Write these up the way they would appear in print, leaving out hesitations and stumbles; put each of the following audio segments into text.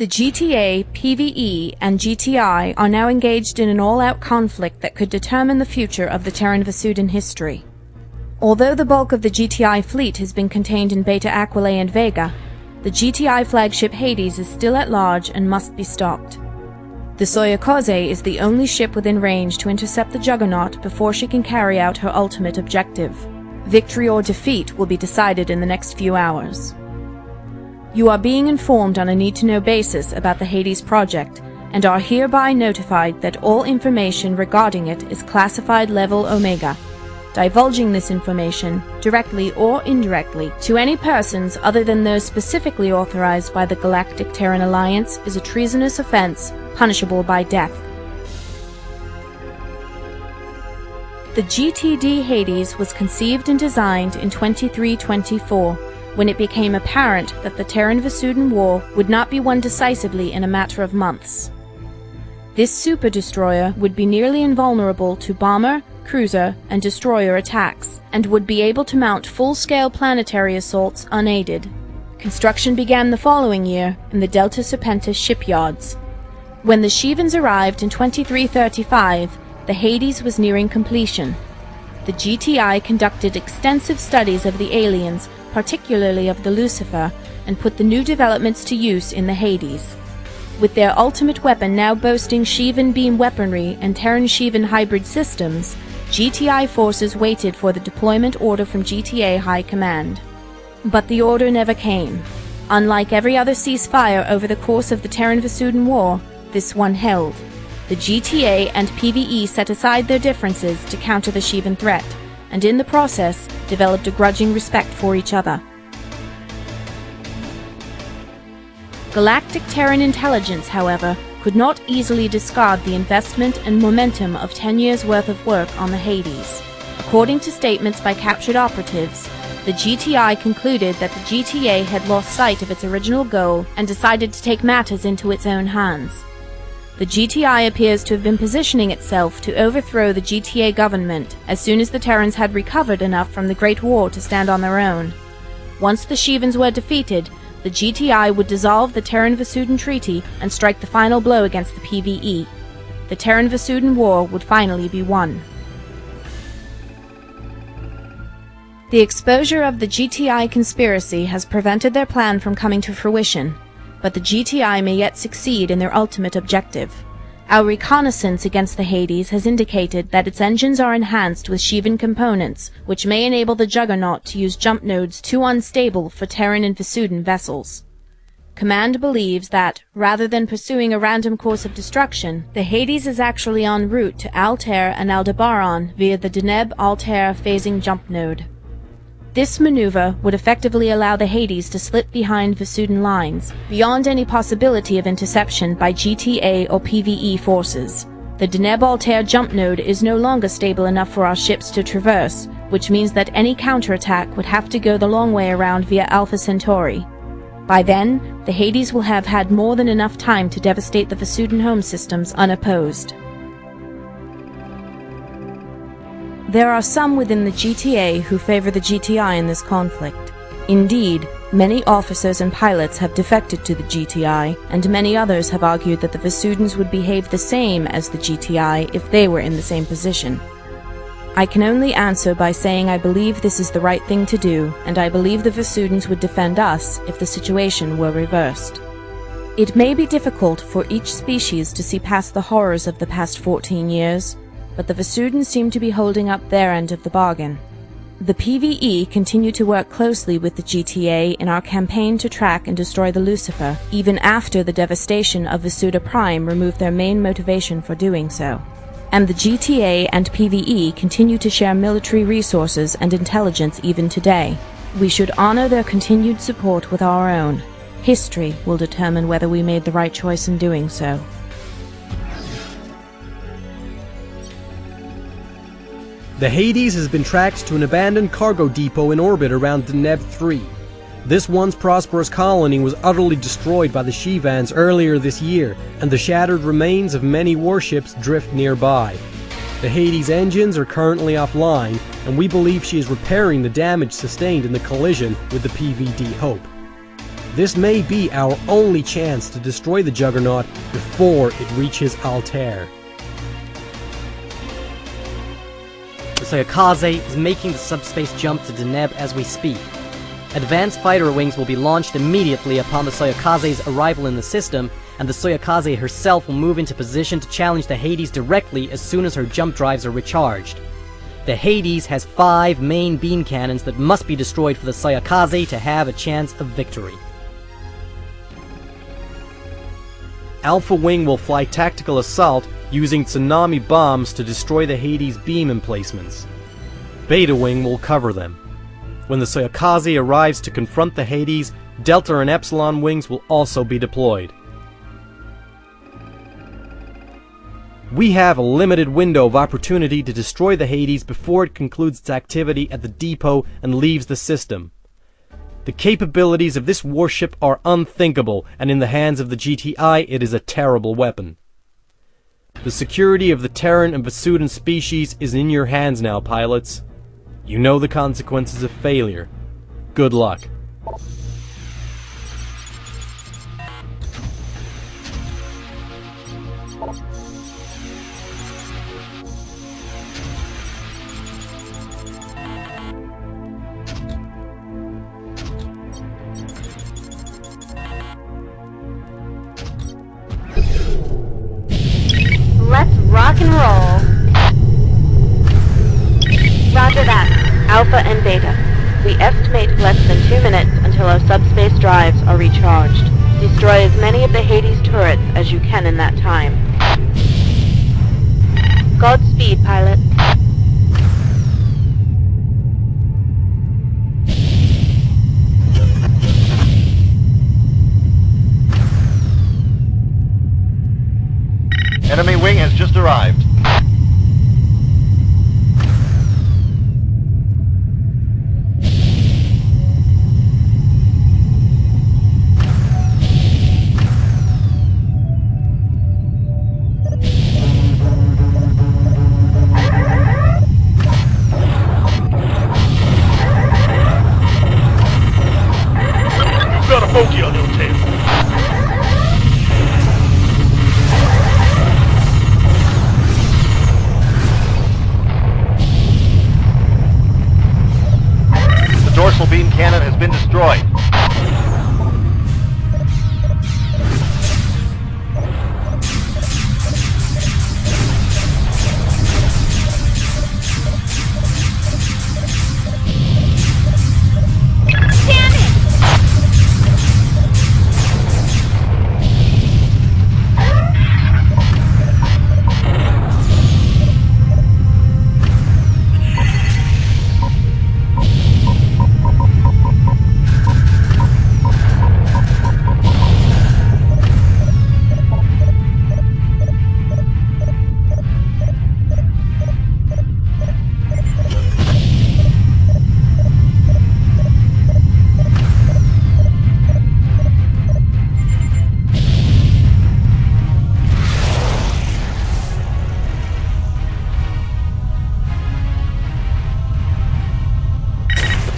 The GTA, PvE, and GTI are now engaged in an all-out conflict that could determine the future of the Terran Vasudan history. Although the bulk of the GTI fleet has been contained in Beta Aquilae and Vega, the GTI flagship Hades is still at large and must be stopped. The Soyokoze is the only ship within range to intercept the Juggernaut before she can carry out her ultimate objective. Victory or defeat will be decided in the next few hours. You are being informed on a need-to-know basis about the Hades project, and are hereby notified that all information regarding it is classified level Omega. Divulging this information, directly or indirectly, to any persons other than those specifically authorized by the Galactic Terran Alliance is a treasonous offense, punishable by death. The GTD Hades was conceived and designed in 2324, when it became apparent that the Terran Vasudan War would not be won decisively in a matter of months. This super-destroyer would be nearly invulnerable to bomber, cruiser, and destroyer attacks, and would be able to mount full-scale planetary assaults unaided. Construction began the following year in the Delta Serpentis shipyards. When the Shivans arrived in 2335, the Hades was nearing completion. The GTI conducted extensive studies of the aliens, particularly of the Lucifer, and put the new developments to use in the Hades. With their ultimate weapon now boasting Shivan beam weaponry and Terran-Shivan hybrid systems, GTI forces waited for the deployment order from GTA High Command. But the order never came. Unlike every other ceasefire over the course of the Terran Vasudan War, this one held. The GTA and PvE set aside their differences to counter the Shivan threat, and in the process developed a grudging respect for each other. Galactic Terran intelligence, however, could not easily discard the investment and momentum of 10 years' worth of work on the Hades. According to statements by captured operatives, the GTI concluded that the GTA had lost sight of its original goal and decided to take matters into its own hands. The GTI appears to have been positioning itself to overthrow the GTA government as soon as the Terrans had recovered enough from the Great War to stand on their own. Once the Shivans were defeated, the GTI would dissolve the Terran Vasudan Treaty and strike the final blow against the PvE. The Terran Vasudan War would finally be won. The exposure of the GTI conspiracy has prevented their plan from coming to fruition, but the GTI may yet succeed in their ultimate objective. Our reconnaissance against the Hades has indicated that its engines are enhanced with Shivan components, which may enable the Juggernaut to use jump nodes too unstable for Terran and Vasudan vessels. Command believes that, rather than pursuing a random course of destruction, the Hades is actually en route to Altair and Aldebaran via the Deneb-Altair phasing jump node. This maneuver would effectively allow the Hades to slip behind Vasudan lines, beyond any possibility of interception by GTA or PvE forces. The Deneb-Altair jump node is no longer stable enough for our ships to traverse, which means that any counterattack would have to go the long way around via Alpha Centauri. By then, the Hades will have had more than enough time to devastate the Vasudan home systems unopposed. There are some within the GTA who favor the GTI in this conflict. Indeed, many officers and pilots have defected to the GTI, and many others have argued that the Vasudans would behave the same as the GTI if they were in the same position. I can only answer by saying I believe this is the right thing to do, and I believe the Vasudans would defend us if the situation were reversed. It may be difficult for each species to see past the horrors of the past 14 years, but the Vasudans seem to be holding up their end of the bargain. The PvE continue to work closely with the GTA in our campaign to track and destroy the Lucifer, even after the devastation of Vasuda Prime removed their main motivation for doing so. And the GTA and PvE continue to share military resources and intelligence even today. We should honor their continued support with our own. History will determine whether we made the right choice in doing so. The Hades has been tracked to an abandoned cargo depot in orbit around Deneb 3. This once prosperous colony was utterly destroyed by the Shivans earlier this year, and the shattered remains of many warships drift nearby. The Hades engines are currently offline, and we believe she is repairing the damage sustained in the collision with the PVD Hope. This may be our only chance to destroy the Juggernaut before it reaches Altair. The Soyokaze is making the subspace jump to Deneb as we speak. Advanced fighter wings will be launched immediately upon the Soyokaze's arrival in the system, and the Soyokaze herself will move into position to challenge the Hades directly as soon as her jump drives are recharged. The Hades has 5 main beam cannons that must be destroyed for the Soyokaze to have a chance of victory. Alpha Wing will fly tactical assault using tsunami bombs to destroy the Hades beam emplacements. Beta Wing will cover them. When the Soyokaze arrives to confront the Hades, Delta and Epsilon Wings will also be deployed. We have a limited window of opportunity to destroy the Hades before it concludes its activity at the depot and leaves the system. The capabilities of this warship are unthinkable, and in the hands of the GTI it is a terrible weapon. The security of the Terran and Vasudan species is in your hands now, pilots. You know the consequences of failure. Good luck. Let's rock and roll. Roger that. Alpha and Beta. We estimate less than 2 minutes until our subspace drives are recharged. Destroy as many of the Hades turrets as you can in that time. Godspeed, pilot. Enemy wing has just arrived. Got a bogey on your tail. Dorsal beam cannon has been destroyed. Damn it!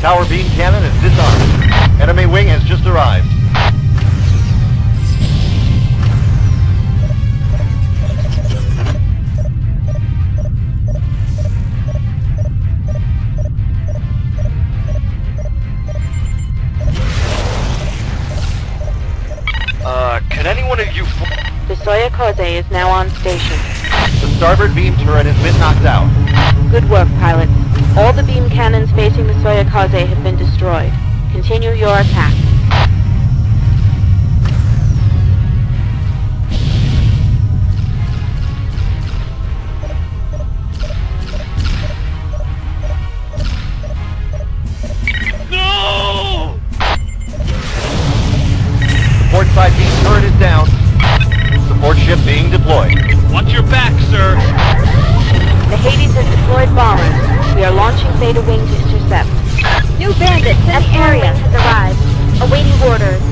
Tower beam cannon is disarmed. Enemy wing has just arrived. Can anyone of you... The Soyokaze is now on station. The starboard beam turret has been knocked out. Good work, pilots. All the beam cannons facing the Soyokaze have been destroyed. Continue your attack. No! The port side beam turret is down. Support ship being deployed. Watch your back, sir. The Hades has deployed bombers. We are launching Beta Wing to intercept. New bandits in the area has arrived. Awaiting orders.